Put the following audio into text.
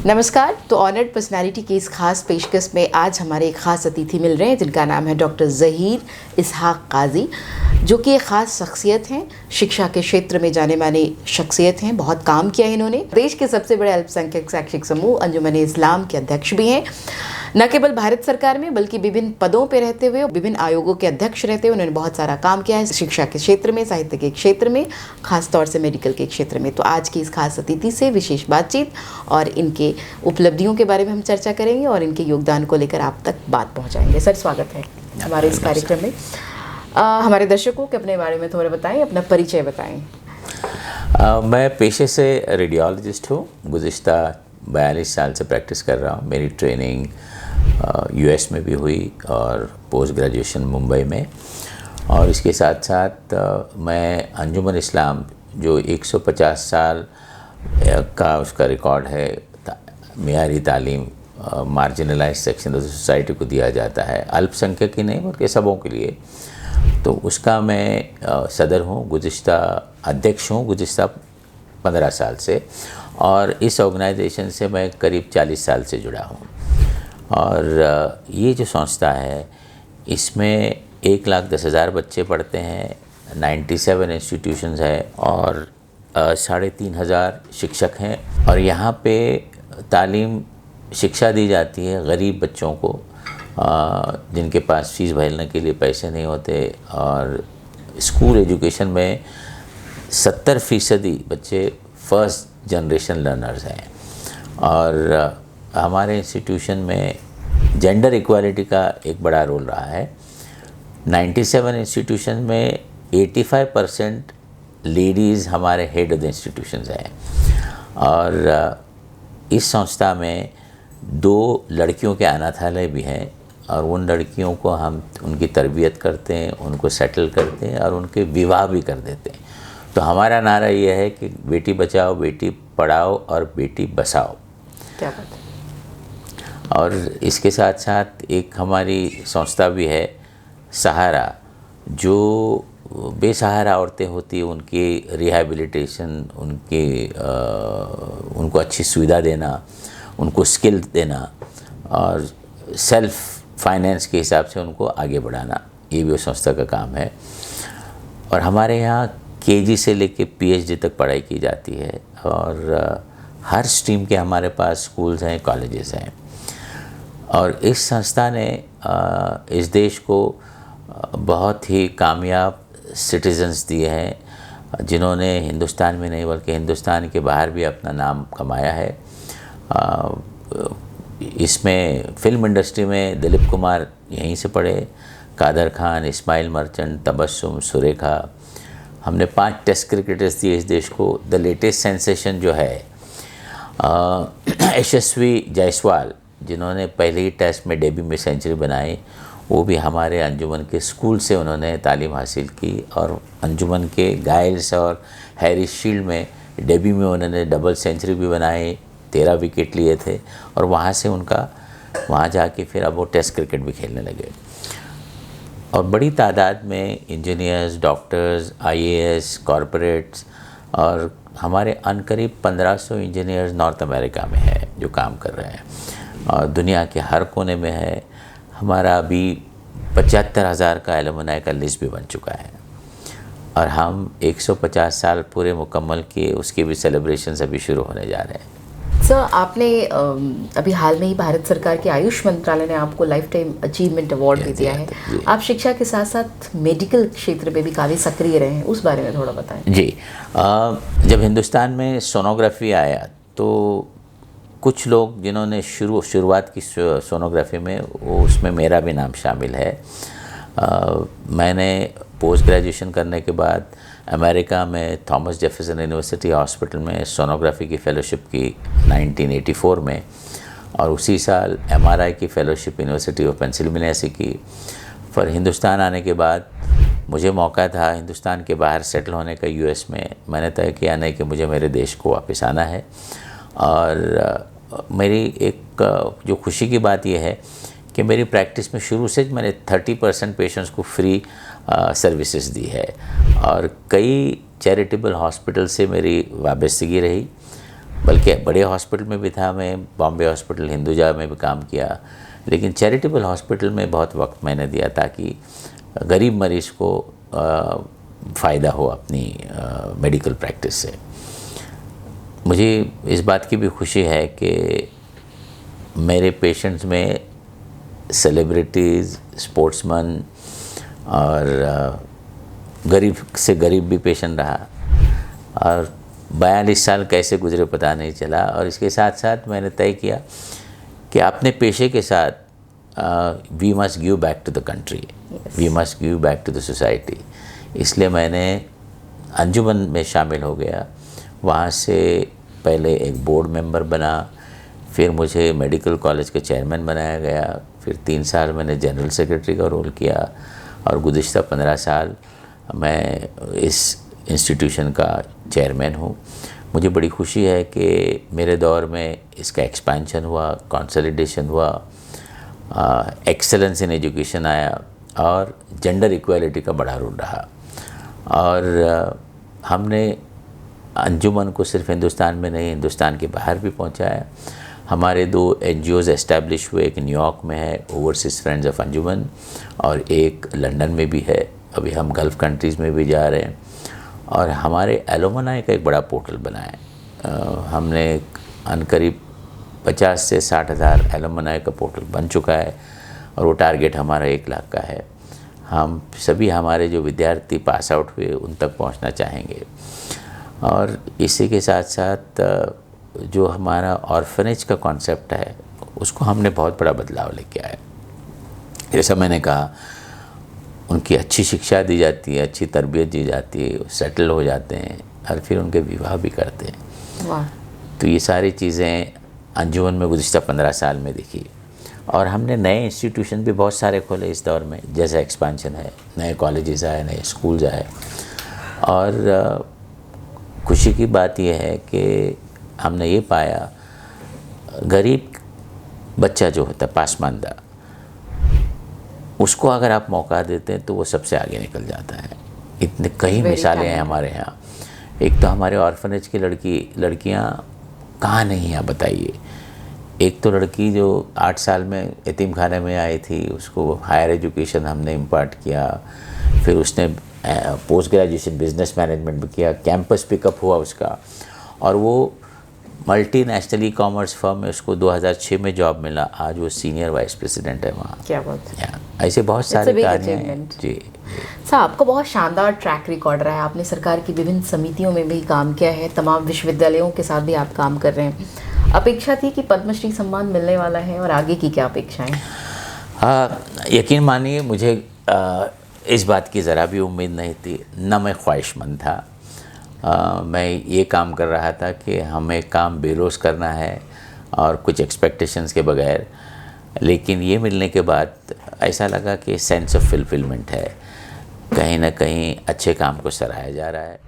नमस्कार। तो honoured personality की इस खास पेशकश में आज हमारे एक ख़ास अतिथि मिल रहे हैं जिनका नाम है डॉक्टर ज़हीर इसहाक काजी, जो कि एक ख़ास शख्सियत हैं, शिक्षा के क्षेत्र में जाने माने शख्सियत हैं। बहुत काम किया है इन्होंने। देश के सबसे बड़े अल्पसंख्यक शैक्षिक समूह अंजुमन इस्लाम के अध्यक्ष भी हैं। न केवल भारत सरकार में बल्कि विभिन्न पदों पर रहते हुए, विभिन्न आयोगों के अध्यक्ष रहते हुए उन्होंने बहुत सारा काम किया है शिक्षा के क्षेत्र में, साहित्य के क्षेत्र में, खास तौर से मेडिकल के क्षेत्र में। तो आज की इस खास अतिथि से विशेष बातचीत और इनके उपलब्धियों के बारे में हम चर्चा करेंगे और इनके योगदान को लेकर आप तक बात पहुंचाएंगे। सर, स्वागत है हमारे इस कार्यक्रम में। हमारे दर्शकों के अपने बारे में थोड़ा बताएं, अपना परिचय बताएं। मैं पेशे से रेडियोलॉजिस्ट हूँ। गुज़िश्ता 42 साल से प्रैक्टिस कर रहा हूँ। मेरी ट्रेनिंग यूएस में भी हुई और पोस्ट ग्रेजुएशन मुंबई में। और इसके साथ साथ मैं अंजुमन इस्लाम जो 150 साल का उसका रिकॉर्ड है मियारी तालीम मार्जिनलाइज सेक्शन ऑफ सोसाइटी को दिया जाता है, अल्पसंख्यक ही नहीं बल्कि सबों के लिए, तो उसका मैं सदर हूँ, गुज़िश्ता अध्यक्ष हूँ गुज़िश्ता 15 साल से। और इस ऑर्गेनाइजेशन से मैं करीब 40 साल से जुड़ा हूँ। और ये जो संस्था है इसमें 1,10,000 बच्चे पढ़ते हैं, 97 इंस्टीट्यूशंस है और 3,500 शिक्षक हैं। और यहाँ पे तालीम शिक्षा दी जाती है गरीब बच्चों को जिनके पास फ़ीस भरने के लिए पैसे नहीं होते। और स्कूल एजुकेशन में 70% बच्चे फर्स्ट जनरेशन लर्नर्स हैं। और हमारे इंस्टीट्यूशन में जेंडर इक्वालिटी का एक बड़ा रोल रहा है। 97 इंस्टीट्यूशन में 85% लेडीज़ हमारे हेड ऑफ द इंस्टीट्यूशंस हैं। और इस संस्था में 2 लड़कियों के अनाथालय भी हैं और उन लड़कियों को हम उनकी तरबियत करते हैं, उनको सेटल करते हैं और उनके विवाह भी कर देते हैं। तो हमारा नारा ये है कि बेटी बचाओ, बेटी पढ़ाओ और बेटी बसाओ। क्या बात है। और इसके साथ साथ एक हमारी संस्था भी है सहारा, जो बेसहारा औरतें होती हैं उनकी रिहैबिलिटेशन, उनको अच्छी सुविधा देना, उनको स्किल देना और सेल्फ फाइनेंस के हिसाब से उनको आगे बढ़ाना, ये भी उस संस्था का काम है। और हमारे यहाँ केजी से लेके पीएचडी तक पढ़ाई की जाती है और हर स्ट्रीम के हमारे पास स्कूल्स हैं, कॉलेजेस हैं। और इस संस्था ने इस देश को बहुत ही कामयाब सिटीजन्स दिए हैं जिन्होंने हिंदुस्तान में नहीं बल्कि हिंदुस्तान के बाहर भी अपना नाम कमाया है। इसमें फिल्म इंडस्ट्री में दिलीप कुमार यहीं से पढ़े, कादर खान, इस्माइल मर्चेंट, तबस्सुम, सुरेखा। हमने 5 टेस्ट क्रिकेटर्स दिए इस देश को। द लेटेस्ट सेंसेशन जो है यशस्वी जायसवाल, जिन्होंने पहले ही टेस्ट में डेब्यू में सेंचुरी बनाई, वो भी हमारे अंजुमन के स्कूल से उन्होंने तालीम हासिल की। और अंजुमन के गाइल्स और हैरिस शील्ड में डेब्यू में उन्होंने डबल सेंचुरी भी बनाई, 13 विकेट लिए थे। और वहाँ से उनका वहाँ जाके फिर अब वो टेस्ट क्रिकेट भी खेलने लगे। और बड़ी तादाद में इंजीनियर्स, डॉक्टर्स, आईएएस, कॉरपोरेट्स और हमारे अनकरीब 1500 इंजीनियर्स नॉर्थ अमेरिका में है जो काम कर रहे हैं और दुनिया के हर कोने में है। हमारा अभी 75,000 का एलुमनाई का लिस्ट भी बन चुका है और हम 150 साल पूरे मुकम्मल किए, उसके भी सेलिब्रेशंस अभी शुरू होने जा रहे हैं। सर, आपने अभी हाल में ही भारत सरकार के आयुष मंत्रालय ने आपको लाइफ टाइम अचीवमेंट अवार्ड भी दिया है। आप शिक्षा के साथ साथ मेडिकल क्षेत्र में भी काफ़ी सक्रिय रहे हैं, उस बारे में थोड़ा बताएं। जी, जब हिंदुस्तान में सोनोग्राफी आया तो कुछ लोग जिन्होंने शुरुआत की सोनोग्राफी में, वो उसमें मेरा भी नाम शामिल है। मैंने पोस्ट ग्रेजुएशन करने के बाद अमेरिका में थॉमस जेफरसन यूनिवर्सिटी हॉस्पिटल में सोनोग्राफी की फ़ेलोशिप की 1984 में, और उसी साल एमआरआई की फ़ेलोशिप यूनिवर्सिटी ऑफ पेंसिल्वेनिया से की। फिर हिंदुस्तान आने के बाद मुझे मौका था हिंदुस्तान के बाहर सेटल होने का यूएस में। मैंने तय किया नहीं कि मुझे मेरे देश को वापस आना है। और मेरी एक जो खुशी की बात यह है कि मेरी प्रैक्टिस में शुरू से मैंने 30% पेशेंट्स को फ्री सर्विसेज दी है और कई चैरिटेबल हॉस्पिटल से मेरी वाबस्तगी रही। बल्कि बड़े हॉस्पिटल में भी था मैं, बॉम्बे हॉस्पिटल, हिंदुजा में भी काम किया, लेकिन चैरिटेबल हॉस्पिटल में बहुत वक्त मैंने दिया ताकि गरीब मरीज़ को फ़ायदा हो अपनी मेडिकल प्रैक्टिस से। मुझे इस बात की भी खुशी है कि मेरे पेशेंट्स में सेलिब्रिटीज़, स्पोर्ट्समैन और गरीब से गरीब भी पेशेंट रहा, और 42 साल कैसे गुजरे पता नहीं चला। और इसके साथ साथ मैंने तय किया कि अपने पेशे के साथ we must give back to the country, we must give back to the society. इसलिए मैंने अंजुमन में शामिल हो गया। वहाँ से पहले एक बोर्ड मेंबर बना, फिर मुझे मेडिकल कॉलेज के चेयरमैन बनाया गया, फिर 3 साल मैंने जनरल सेक्रेटरी का रोल किया, और गुज़िश्ता 15 साल मैं इस इंस्टीट्यूशन का चेयरमैन हूँ। मुझे बड़ी खुशी है कि मेरे दौर में इसका एक्सपेंशन हुआ, कंसोलिडेशन हुआ, एक्सेलेंस इन एजुकेशन आया, और जेंडर इक्वालिटी का बड़ा रोल रहा। और हमने अंजुमन को सिर्फ हिंदुस्तान में नहीं, हिंदुस्तान के बाहर भी पहुंचाया। हमारे 2 NGOs एस्टैब्लिश हुए, एक न्यूयॉर्क में है, ओवरसीज़ फ्रेंड्स ऑफ अंजुमन, और एक लंदन में भी है। अभी हम गल्फ़ कंट्रीज़ में भी जा रहे हैं। और हमारे एलुमनाई का एक बड़ा पोर्टल बनाया है। हमने अनकरीब 50 से 60 हज़ार एलुमनाई का पोर्टल बन चुका है, और वो टारगेट हमारा 1 लाख का है। हम सभी हमारे जो विद्यार्थी पास आउट हुए उन तक पहुंचना चाहेंगे। और इसी के साथ साथ जो हमारा ऑर्फनेज का कॉन्सेप्ट है उसको हमने बहुत बड़ा बदलाव लेके आए। जैसा मैंने कहा, उनकी अच्छी शिक्षा दी जाती है, अच्छी तरबियत दी जाती है, सेटल हो जाते हैं, और फिर उनके विवाह भी करते हैं। वाह। तो ये सारी चीज़ें अंजुमन में गुज़िश्ता 15 साल में दिखी। और हमने नए इंस्टीट्यूशन भी बहुत सारे खोले इस दौर में, जैसे एक्सपेंशन है, नए कॉलेजेस आए, नए स्कूल्स आए। और खुशी की बात यह है कि हमने ये पाया, गरीब बच्चा जो होता है पासमानदा, उसको अगर आप मौका देते हैं तो वो सबसे आगे निकल जाता है। इतने कई मिसालें हैं हमारे यहाँ। एक तो हमारे ऑर्फनेज की लड़कियाँ कहाँ नहीं हैं, बताइए। एक तो लड़की जो 8 साल में यतीम खाने में आई थी, उसको हायर एजुकेशन हमने इम्पार्ट किया, फिर उसने पोस्ट ग्रेजुएशन बिजनेस मैनेजमेंट भी किया, कैंपस पिकअप हुआ उसका, और वो मल्टीनेशनल ई कॉमर्स फर्म में उसको 2006 में जॉब मिला। आज वो सीनियर वाइस प्रेसिडेंट है वहाँ। क्या बात है। ऐसे बहुत सारे कार्य हैं जी। सर, आपका बहुत शानदार ट्रैक रिकॉर्ड रहा है। आपने सरकार की विभिन्न समितियों में भी काम किया है, तमाम विश्वविद्यालयों के साथ भी आप काम कर रहे हैं। अपेक्षा थी कि पद्मश्री सम्मान मिलने वाला है, और आगे की क्या अपेक्षाएं? हाँ, यकीन मानिए मुझे इस बात की ज़रा भी उम्मीद नहीं थी, न मैं ख्वाहिशमंद था। मैं ये काम कर रहा था कि हमें काम बेरोज़ करना है और कुछ एक्सपेक्टेशंस के बगैर। लेकिन ये मिलने के बाद ऐसा लगा कि सेंस ऑफ फुलफिलमेंट है, कहीं ना कहीं अच्छे काम को सराहा जा रहा है।